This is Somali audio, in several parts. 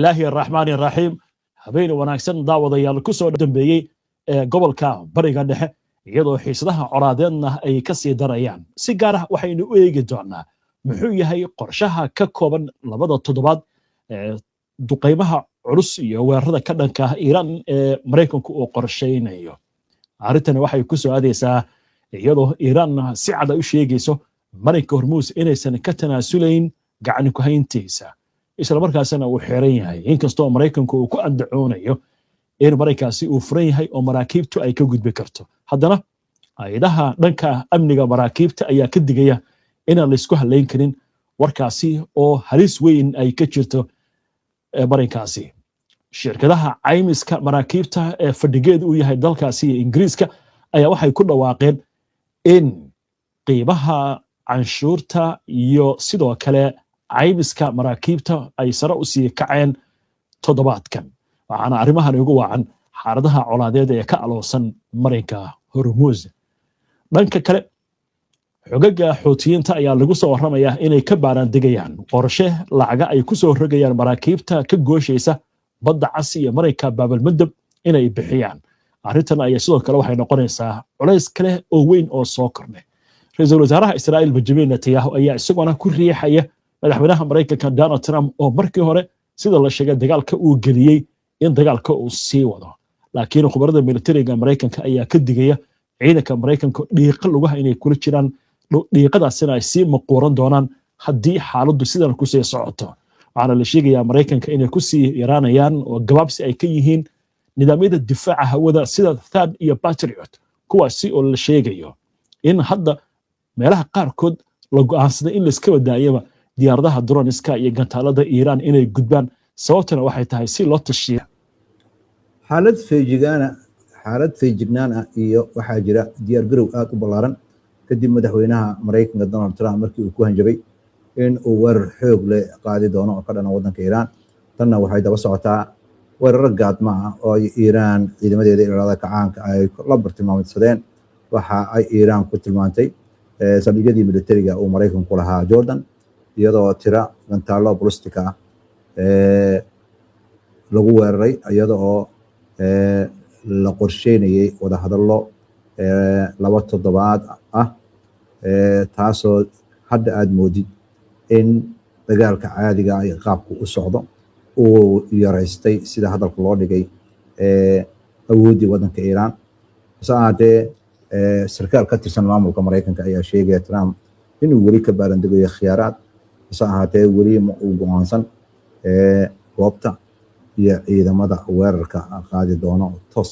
الله الرحمن الرحيم habeen wanaagsan daawadayaal ku soo dambeeyay gobolka bariga dhexe iyadoo xiisadaha colaadeedna ay ka sii darayaan si gaar ah waxaynu u eegi doonaa muxuu yahay qorshaha ka kooban labada toddobaad duqeymaha culus iyo weerarada ka dhanka ah Iran ee Mareykanku uu qorsheynayo arrintan waxay ku soo aadeysaa iyadoo Iran si cad u sheegayso Mareykanka Hormuus inaysan ka tanaasulayn gacan ku hayntiisa isla markaasna uu xiran yahay inkastoo Mareykanku uu ku andacoonayo in Mareykaasi uu furan yahay oo maraakiibtu ay ka gudbi karto haddana ayadaha dhanka amniga maraakiibta ayaa ka digaya in la isku haleyn karin warkaasi oo halis weyn ay ka jirto Mareykaasi shirkadaha caymiska maraakiibta ee fadhigeedu uu yahay dalkaasi Ingiriiska ayaa waxay ku dhawaaqeen in qiimaha canshuurta iyo sidoo kale caymiska maraakiibta ay sare u sii kaceen toddobaadkan waxaana arrimahan ugu wacan xaaladaha colaadeed ee ka aloosan Mareykanka Hormuus dhanka kale xogaga Xuutiyiinta ayaa lagu soo waramayaa inay ka baaran degayaan qorshe lacaga ay ku soo rogayaan maraakiibta ka gooshaysa badda Cas iyo Mareykanka Baabalmandab inay bixiyaan arrintan ayaa sidoo kale waxay noqonaysaa culays kale oo weyn oo soo kordhay ra'iisul wasaaraha Israa'iil Benjamin Netanyahu ayaa isaguna ku riixaya madaxweynaha Mareykanka Donald Trump oo markii hore sida la sheegay dagaalka uu geliyay in dagaalka uu sii wado laakiin khubarada militariga Mareykanka ayaa ka digaya ciidanka Mareykanka dhiiqa lugaha inay kula jiraan dhiiqadaasina ay sii maquuran doonaan haddii xaaladdu sidan ku sii socoto waxaana la sheegayaa Mareykanka inay ku sii yaraanayaan oo gabaabsi ay ka yihiin nidaamyada difaaca hawada sida THAAD iyo Patriot kuwaasi oo la sheegayo in hadda meelaha qaarkood la go'aansaday in la iska wadaayaba diyaaradaha droniska iyo gantaalada Iran inay gudbaan sababtuna waxay tahay si loo tashiyo xaalad feejignaan ah iyo waxaa jira diyaar garow aad u ballaaran kadib madaxweynaha Mareykanka Donald Trump markii uu ku hanjabay in uu weerar xoog leh qaadi doono oo ka dhana waddanka Iran tanna waxay daba socotaa weerar gaadma ah oo Iran ciidamadeeda ilaalada kacaanka ay la bartilmaameedsadeen waxa ay Iran ku tilmaantay saldhigyadii militariga uu Mareykanku lahaa Jordan iyadoo tira gantaalo ballistika lagu weeraray iyadoo la qorsheynayay wada hadallo laba toddobaad ah taasoo hadda aad moodid in dagaalka caadiga ah qaabku u socdo uu yaraystay sida hadalka loo dhigay awoodii waddanka Iran saade sarkaal ka tirsan maamulka Mareykanka ayaa sheegay Trump inuu weli ka baaran degayo khiyaaraad saade weli ma uu go'aansan goobta iyo ciidamada weerarka qaadi doono toos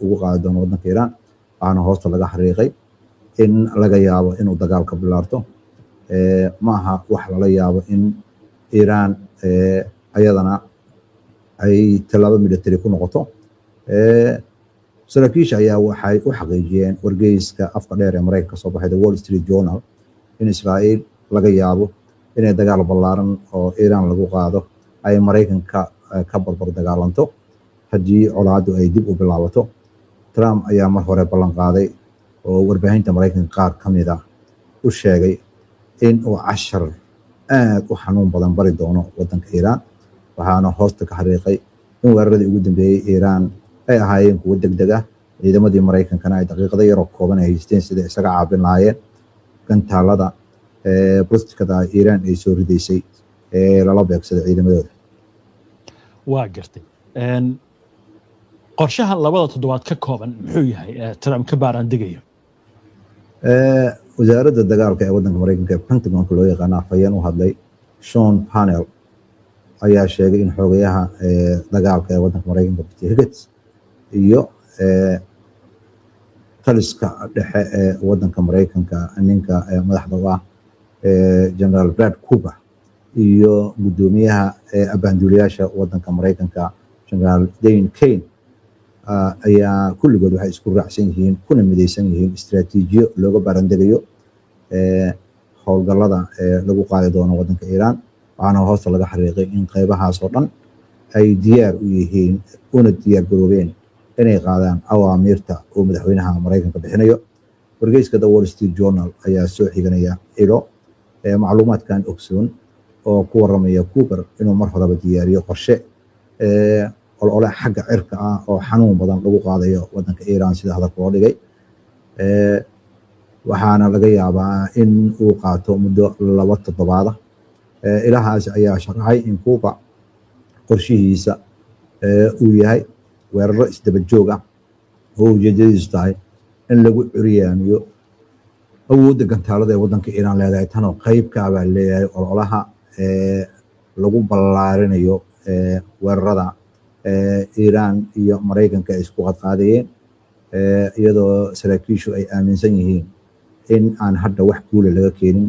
ugu qaadi doono waddanka Iran waxaana hoosta laga xariiqay in laga yaabo inuu dagaalka bilaarto ma aha wax lala yaabo in Iran ayadana ay talaabo military ku noqoto saraakiisha ayaa waxay u xaqiijiyeen wargeyska afka dheer ee Mareykanka soo baxay The Wall Street Journal in Israa'iil laga yaabo inay dagaal ballaaran oo Iran lagu qaado ay Mareykanka ka barbar dagaalanto haddii colaadu ay dib u bilaabato Trump ayaa mar hore ballan qaaday oo warbaahinta Mareykanka qaar ka mid ah u sheegay in uu cashar aad u xanuun badan bari doono waddanka Iran waxaana hoosta ka xariiqay in weeraradii ugu dambeeyay Iran ay ahaayeen kuwo degdeg ah ciidamadii Mareykankana ay daqiiqado yar oo kooban ay haysteen sida isaga caabin lahaayeen gantaalada ballistikada Iran ay soo ridaysay lala beegsaday ciidamadooda waa gartay qorshaha labada toddobaad ka kooban muxuu yahay Trump ka baaran degayo wasaaradda dagaalka ee waddanka Mareykanka ee Pentagonka loo yaqaan afhayeen u hadlay Sean Parnell ayaa sheegay in xogayaha dagaalka ee waddanka Mareykanka Pete Hegseth iyo taliska dhexe ee waddanka Mareykanka ninka madaxda u ah General Brad Cooper iyo gudoomiyaha abaanduuliyaasha waddanka Mareykanka General Dane Kane ayaa kulligood waxay isku raacsan yihiin kuna midaysan yihiin istiraatiijiyo looga baarandegayo howlgallada lagu qaadi doono waddanka Iran waxaana hoosta laga xariiqay in qaybahaas oo dhan ay diyaar u yihiin una diyaar garoobeen inay qaadaan awaamiirta oo madaxweynaha Mareykanka bixinayo wargeyska The Wall Street Journal ayaa soo xiganaya ilo macluumaadkan ogsoon oo ku waramaya Cooper inuu mar horeba diyaariyo qorshe olole xagga cirka ah oo xanuun badan lagu qaadayo waddanka Iiraan sida hadalka loo dhigay. waxaana laga yaabaa in uu qaato muddo 2 toddobaad ah. ilahaas ayaa sharaxay in Cuba qorshihiisa uu yahay weeraro isdaba joog ah oo ujeedadiisu tahay in lagu curyaamiyo awoodda gantaalada ee waddanka Iiraan leedahay. tanoo qayb ka ah baa leeyahay ololaha lagu ballaarinayo weerarada Iiraan iyo Maraykanka ay isku qadqaadayeen, iyadoo saraakiishu ay aaminsan yihiin in aan hadda wax guula laga keenin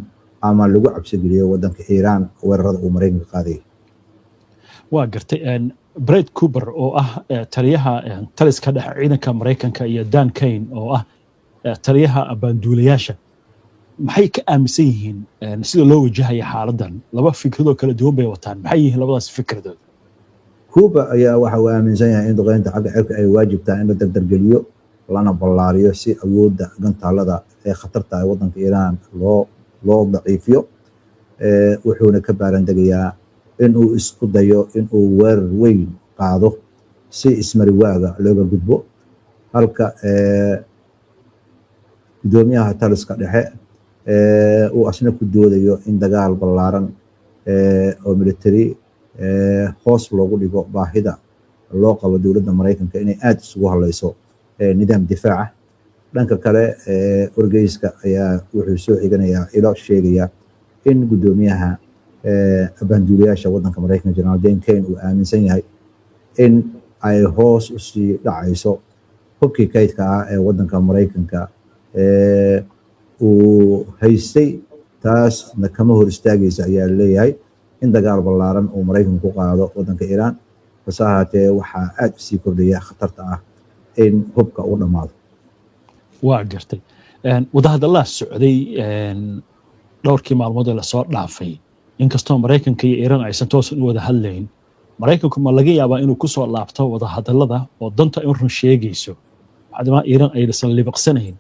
ama lagu cabsi geliyo waddanka Iiraan weerarada uu Maraykanka qaadayay. waa gartay Brett Cooper oo ah taliyaha taliska dhexe ciidanka Maraykanka iyo Dan Kane oo ah taliyaha banduulayaasha maxay ka aaminsan yihiin sida loo wajahayo xaaladan? laba fikradoo kala duwan bay wataan. maxay yihiin labadaas fikradood? Cooper ayaa waxa uu aaminsan yahay in duqeynta xagga cirka ay waajib tahay in la dardargeliyo lana ballaariyo si awoodda gantaalada ee khatarta ah waddanka Iiraan loo daciifiyo. wuxuuna ka baarandegayaa in uu isku dayo in uu weerar weyn qaado si ismariwaaga looga gudbo, halka gudoomiyaha taliska dhexe uu asna ku doodayo in dagaal ballaaran oo military hoos loogu dhigo baahida loo qabo dowladda Maraykanka inay aad isugu halayso nidaam difaaca. dhanka kale wargeyska ayaa wuxuu soo xiganayaa ilo sheegaya in gudoomiyaha banduulayaasha waddanka Maraykanka General Dan Kane uu aaminsan yahay in ay hoos u sii dhacayso hubkii kaydka ah ee waddanka Maraykanka uu haystay. taasna kama hor istaagaysa ayaa leeyahay in dagaal ballaaran uu Maraykanku ku qaado waddanka Iiraan, hase ahaatee waxaa aad u sii kordhaya khatarta ah in hubka uu dhammaado. waa gartay wadahadallaa socday dhowrkii maalmood ee lasoo dhaafay, inkastoo Maraykanka iyo Iiraan aysan toosan u wada hadlayn. Maraykanku ma laga yaabaa inuu kusoo laabto wadahadallada oo danta in run sheegayso hadama Iiraan aysan libiqsanayn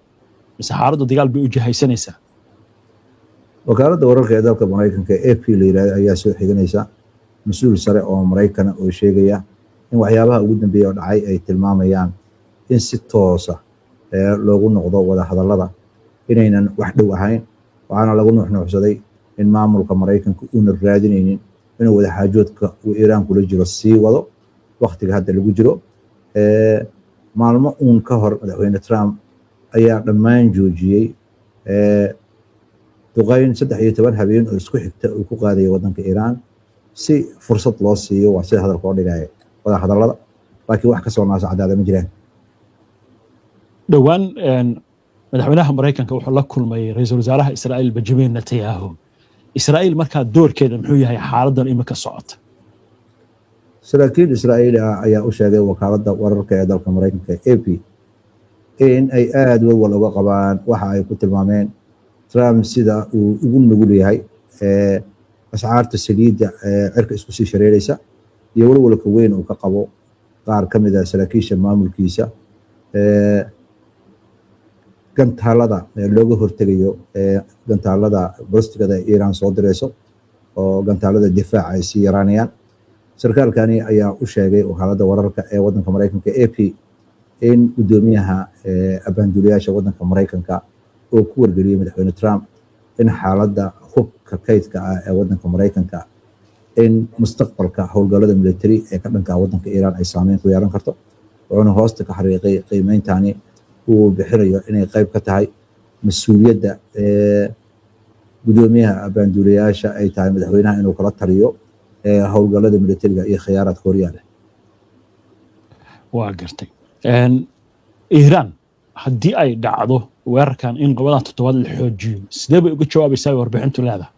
mise xaaladda dagaal bay u jahaysanaysaa? wakaaladda wararka ee dalka Maraykanka AP la yiraahdo ayaa soo xiganaysa mas'uul sare oo Maraykan oo sheegaya in waxyaabaha ugu dambeeyay oo dhacay ay tilmaamayaan in si toos ah loogu noqdo wadahadallada inaynan wax dhow ahayn. waxaana lagu nuuxnuuxsaday in maamulka Maraykanka uuna raadinaynin inuu wadaxaajoodka uu Iiraan kula jiro sii wado waqtiga hadda lagu jiro. maalmo uun ka hor madaxweyne Trump ayaa dhammaan joojiyey duqeyn 13 habeen oo isku xigta uu ku qaadayo waddanka Iiraan si fursad loo siiyo waa sida hadalka oo dhigaya wadahadallada, laakiin wax ka soo naasacadaada ma jiraan. dhowaan madaxweynaha Maraykanka wuxuu la kulmay ra'iisul wasaaraha Israa'iil Benjamin Netanyahu. Israa'iil markaa doorkeeda muxuu yahay xaaladan imika socota? saraakiil Israa'iili ah ayaa u sheegay wakaaladda wararka ee dalka Maraykanka AP in ay aad walwal uga qabaan waxa ay ku tilmaameen Trump sida uu ugu nugul yahay ascaarta saliidda cirka isku sii shareeraysa iyo walwalka weyn uu ka qabo qaar ka mid ah saraakiisha maamulkiisa gantaalada looga hortegayo gantaalada ballistigada ee Iiraan soo dirayso oo gantaalada difaaca ay sii yaraanayaan. sarkaalkani ayaa u sheegay wakaaladda wararka ee waddanka Maraykanka AP in gudoomiyaha banduulayaasha waddanka Maraykanka oo ku wargeliyay madaxweyne Trump in xaaladda hubka kaydka ah ee waddanka Maraykanka in mustaqbalka howlgallada military ee ka dhanka waddanka Iiraan ay saameyn ku yeelan karto. wuxuuna hoosta ka xariiqay qiimeyntani uu bixinayo inay qayb ka tahay mas'uuliyadda gudoomiyaha banduulayaasha ay tahay madaxweynaha inuu kala taliyo howlgallada militariga iyo khiyaaraadka horyaala. waa gartay Iiraan haddii ay dhacdo weerarkan in qabadan toddobaad la xoojiyo sidee bay uga jawaabaysaa warbixintu leedahay?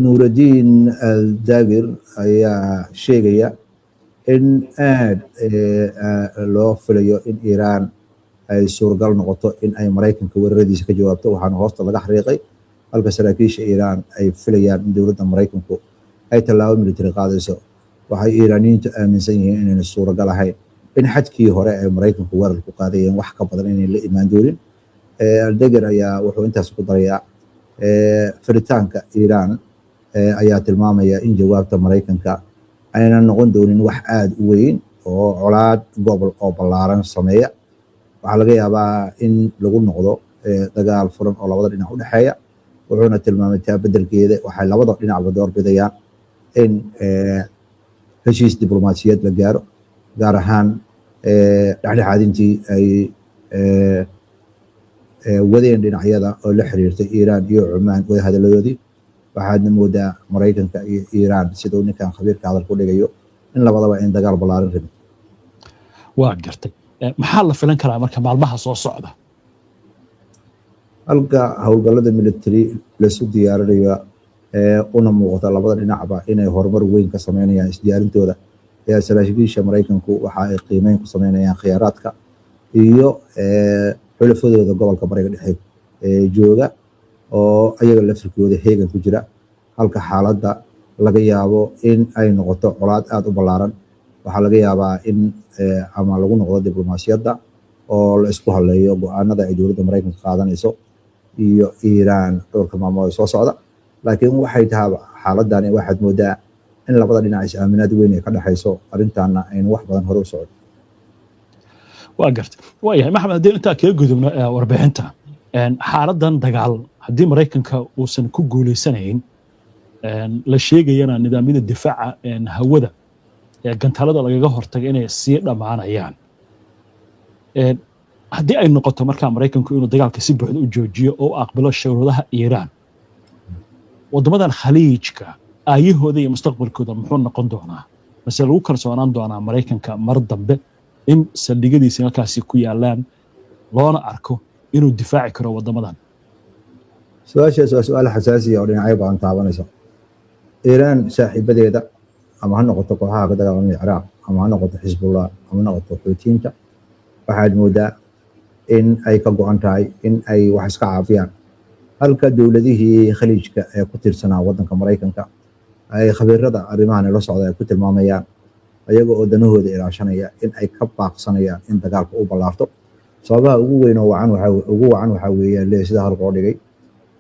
Nuuraddiin al-Daagir ayaa sheegaya in aad loo filayo in Iiraan ay suuragal noqoto in ay Maraykanka weeraradiisa ka jawaabto. waxaana hoosta laga xariiqay halka saraakiisha Iiraan ay filayaan in dowladda Maraykanku ay tallaabo military qaadayso. waxay Iiraaniyiintu aaminsan yihiin inayna suuragal ahayn in xadkii hore ay Maraykanku weerar ku qaadayeen wax ka badan inay la imaan doonin. al-Daagir ayaa wuxuu intaas ku darayaa firitaanka Iiraan ayaa tilmaamaya in jawaabta Maraykanka aynan noqon doonin wax aad u weyn oo colaad gobol oo ballaaran sameeya. waxaa laga yaabaa in lagu noqdo dagaal furan oo labada dhinac u dhexeeya. wuxuuna tilmaamay taa beddelkeeda waxay labada dhinacba doorbidayaan in heshiis diblomaasiyad la gaaro, gaar ahaan dhexdhexaadintii ay wadeen dhinacyada oo la xiriirtay Iiraan iyo Cumaan wada hadaladoodii. waxaadna moodaa Maraykanka iyo Iiraan siduu ninkan khabiirka hadal ku dhigayo in labadaba in dagaal ballaaran rabin. waa gartay. maxaa la filan karaa marka maalmaha soo socda? halka howlgallada military lasu diyaarinayo una muuqata labada dhinacba inay horumar weyn ka sameynayaan isdiyaarintooda, ayaa saraakiisha Maraykanku waxa ay qiimeyn ku sameynayaan khiyaaraadka iyo xulafadooda gobolka bariga dhexe jooga oo ayaga laftirkooda heegan ku jira. halka xaaladda laga yaabo in ay noqoto colaad aad u ballaaran. waxaa laga yaabaa in ama lagu noqdo diblomaasiyadda oo la isku haleeyo go'aanada ay dowladda Maraykanka qaadanayso iyo Iiraan dhowrka maalmood soo socda. laakiin waxay tahay xaaladani waxaad moodaa in labada dhinac is-aaminaad weyn ay ka dhexayso, arrintaana aynu wax badan hore u socon. waa gartay. waayahay maxamed, haddii intaa kaga gudubno warbixinta xaaladan dagaal haddii Maraykanka uusan ku guuleysanayn, la sheegayana nidaamyada difaaca hawada gantalada lagaga hortaga inay sii dhammaanayaan. haddii ay noqoto markaa Maraykanku inuu dagaalka si buuxda u joojiyo oo u aqbalo shuruudaha Iiraan, waddamadan khaliijka aayahooda iyo mustaqbalkooda muxuu noqon doonaa? mase lagu kalsoonaan doonaa Maraykanka mar dambe in saldhigyadiisa halkaasi ku yaalaan loona arko inuu difaaci karo waddamadan? su-aashaas waa su-aal xasaasiya oo dhinacyo badan taabanaysa. Iiraan saaxiibadeeda ama ha noqoto kooxaha ka dagaalamaya Ciraaq, ama ha noqoto Xisbullah, ama ha noqoto Xuutiyiinta, waxaad moodaa in ay ka go'an tahay in ay wax iska caafiyaan. halka dowladihii khaliijka ee ku tirsanaa waddanka Maraykanka ay khabiirada arrimahan la socda ay ku tilmaamayaan ayaga oo danahooda ilaashanaya in ay ka baaqsanayaan in dagaalka u ballaarto. sababaha ugu weyn oo wacan waxaa weeye sida halka oo dhigay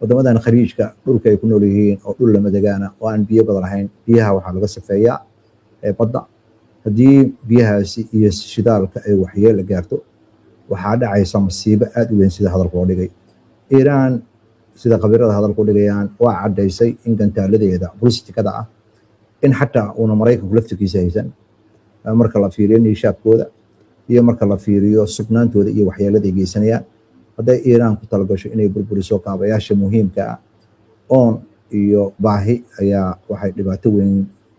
waddamadan khaliijka dhulka ay ku nool yihiin oo dhul lama degaana oo aan biyo badan lahayn. biyaha waxaa laga safeeyaa badda. haddii biyahaasi iyo shidaalka ay waxyeelo gaarto, waxaa dhacaysa masiibo aad u weyn sida hadalka oo dhigay. Iiraan sida khabiirada hadalku dhigayaan waa caddaysay in gantaaladeeda bulistikada ah in xataa uuna Maraykanku laftirkiisa haysan, marka la fiiriyo niishaadkooda iyo marka la fiiriyo sugnaantooda iyo waxyeelada ay geysanayaan. hadday Iiraan ku talagasho inay burburiso kaabayaasha muhiimka ah, oon iyo baahi ayaa waxay dhibaato weyn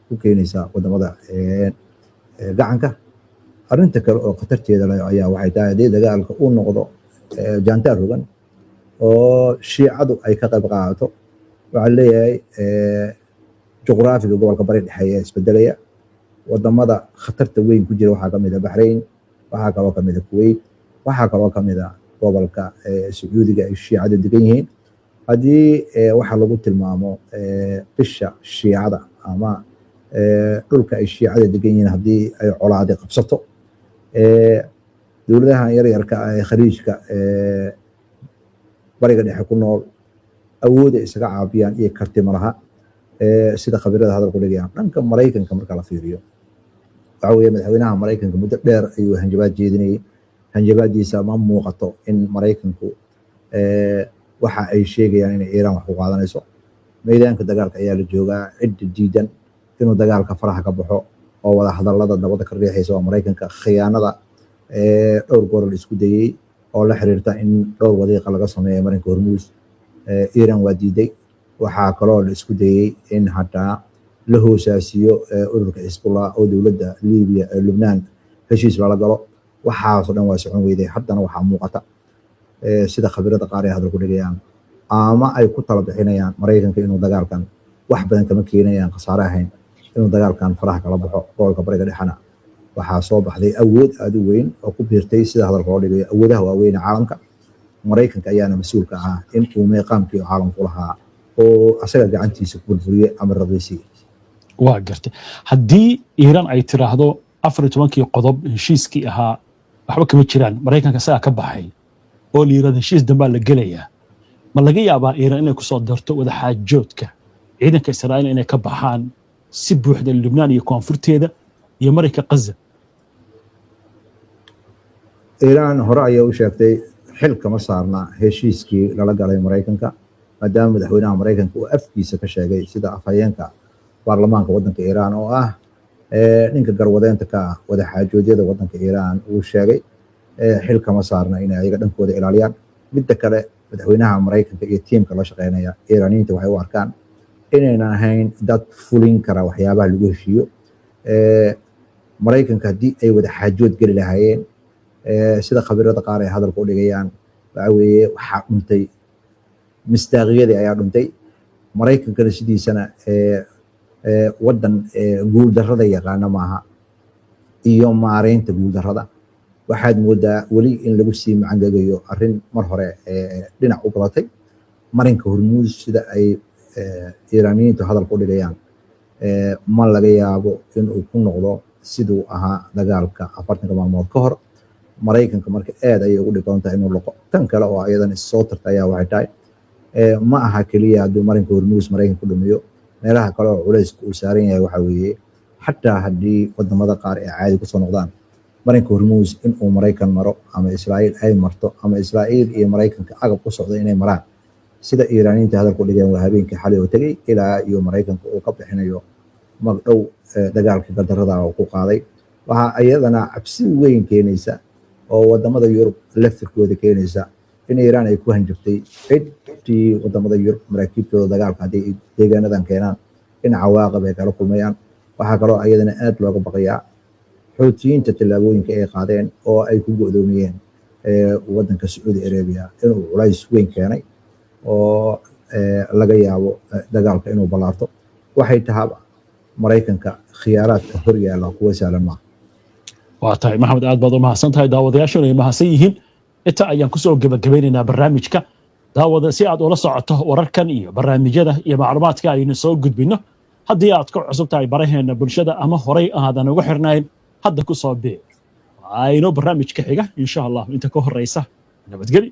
ku keenaysaa waddamada gacanka. arrinta kale oo khatarteeda leh ayaa waxay tahay haddii dagaalka uu noqdo jaantaar rogan oo shiicadu ay ka qayb qaadato, waxaa leeyahay juqraafiga gobolka bari dhexe ayaa isbedelaya. waddamada khatarta weyn ku jira waxaa ka mid ah Bahrain, waxaa kaloo ka mid ah Kuwait, waxaa kaloo ka mid ah gobolka Sacuudiga ay shiicadu degan yihiin. haddii waxa lagu tilmaamo bisha shiicada ama dhulka ay shiicada degan yihiin haddii ay colaadi qabsato, dowladahan yaryarka ah ee khaliijka bariga dhexe ku nool awooda isaga caabiyaan iyo karti ma laha. sida khabiirada hadalku dhigayaan dhanka Maraykanka marka la fiiriyo, waxa weeye madaxweynaha Maraykanka muddo dheer ayuu hanjabaad jeedinayay. hanjabaadiisa ma muuqato in Maraykanku waxa ay sheegayaan inay Iiraan wax ku qaadanayso. meedaanka dagaalka ayaa la joogaa. cidda diidan inuu dagaalka faraha ka baxo oo wada hadallada dabada ka riixaysa waa Maraykanka. khiyaanada dhowr goor la isku dayay oo la xiriirta in dhowr wadiiqa laga sameeyo marinka Hormuus, Iiraan waa diiday. waxaa kaloo la isku dayay in hataa la hoosaasiyo ururka Xisbullah oo dowladda Liibiya Lubnaan heshiis lala galo. waxaasoo dhan waa socon weyday. haddana waxaa muuqata sida khabiirada qaar ay hadalku dhigayaan ama ay ku tala bixinayaan Maraykanka inuu dagaalkan wax badan kama keenayaan, khasaare ahayn, inuu dagaalkan faraha kala baxo. gobolka bariga dhexena waxaa soo baxday awood aad u weyn oo ku biirtay sida hadalka loo dhigayo awoodaha waaweyn ee caalamka. Maraykanka ayaana mas-uulka ah in uu meeqaamkii caalamku lahaa oo asaga gacantiisa ku burburiyey amaradiisii. waa gartay. haddii Iiraan ay tiraahdo 14 qodob heshiiskii ahaa waxba kama jiraan, Maraykanka isagaa ka baxay oo la yiraahdo heshiis dambaa la gelayaa, ma laga yaabaa Iiraan inay kusoo darto wada xaajoodka ciidanka Israa'iil inay ka baxaan si buuxda Lubnaan iyo koonfurteeda iyo marinka Gaza. Iiraan hore ayay u sheegtay xilka ma saarna heshiiskii lala galay Mareykanka maadaama madaxweynaha Mareykanka uu afkiisa ka sheegay sida afhayeenka baarlamaanka wadanka Iiraan oo ah ninka garwadeenta ka ah wada xaajoodyada wadanka Iiraan uu sheegay xilka ma saarna inay ayaga dhankooda ilaaliyaan. midda kale madaxweynaha Mareykanka iyo tiimka la shaqeynaya Iiraaniyiinta waxay u arkaan inaynan ahayn dad fulin kara waxyaabaha lagu heshiiyo. Mareykanka haddii ay wada xaajood geli lahaayeen sida khabiirada qaar ay hadalka u dhigayaan waxa weeye waxaa dhuntay misdaaqiyadii ayaa dhuntay. Mareykankana sidiisana wadan guuldarrada yaqaana maaha iyo maareynta guuldarrada. waxaad moodaa weli in lagu sii macangagayo arrin mar hore dhinac u galatay marinka Hormuuz sida ay Iiraaniyiintu hadalka u dhigayaan ma laga yaabo in uu ku noqdo siduu ahaa dagaalka 40 maalmood ka hor. Mareykanka marka aad ayay ugu dhigan tahay inuu loqo tan kale oo ayadan soo tartay ayaa waxay tahay ma aha kaliya hadduu marinka Hormuuz Mareykanku dhumiyo meelaha kale oo culayska uu saaran yahay waxa weeye xataa haddii wadamada qaar ay caadi ku soo noqdaan marinka Hormuuz in uu Mareykan maro ama Israa'iil ay marto ama Israa'iil iyo Mareykanka agab ku socdo inay maraan sida Iiraaniyiinta hadalku dhigeen waa habeenkii xalay oo tagay ilaa iyo Mareykanka uu ka bixinayo magdhow dagaalka gardarrada oo ku qaaday. waxa ayadana cabsi weyn keenaysa oo wadamada Yurub laftirkooda keenaysa in Iiraan ay ku hanjabtay cidii wadamada Yurub maraakiibtooda dagaalka haddii deegaanadan keenaan in cawaaqib ay kala kulmayaan. waxaa kaloo ayadana aad looga baqayaa xoutiyiinta tallaabooyinka ay qaadeen oo ay ku go'doomiyeen wadanka Saudi Arabia inuu culays weyn keenay oo laga yaabo dagaalka inuu balaarto. waxay tahay Mareykanka khiyaaraadka hor yaala kuwa saalan ma waa tahay Maxamed aad baad u mahadsan tahay daawadayaashana ay mahadsan yihiin inta ayaan ku soo gabagabaynaynaa barnaamijka daawada si aad ula socoto wararkan iyo barnaamijyada iyo macluumaadka aynu soo gudbino haddii aad ku cusub tahay baraheena bulshada ama horay aadan ugu xirnayn hadda ku soo biir ayno barnaamijka xiga insha Allah inta ka horeysa nabadgelyo.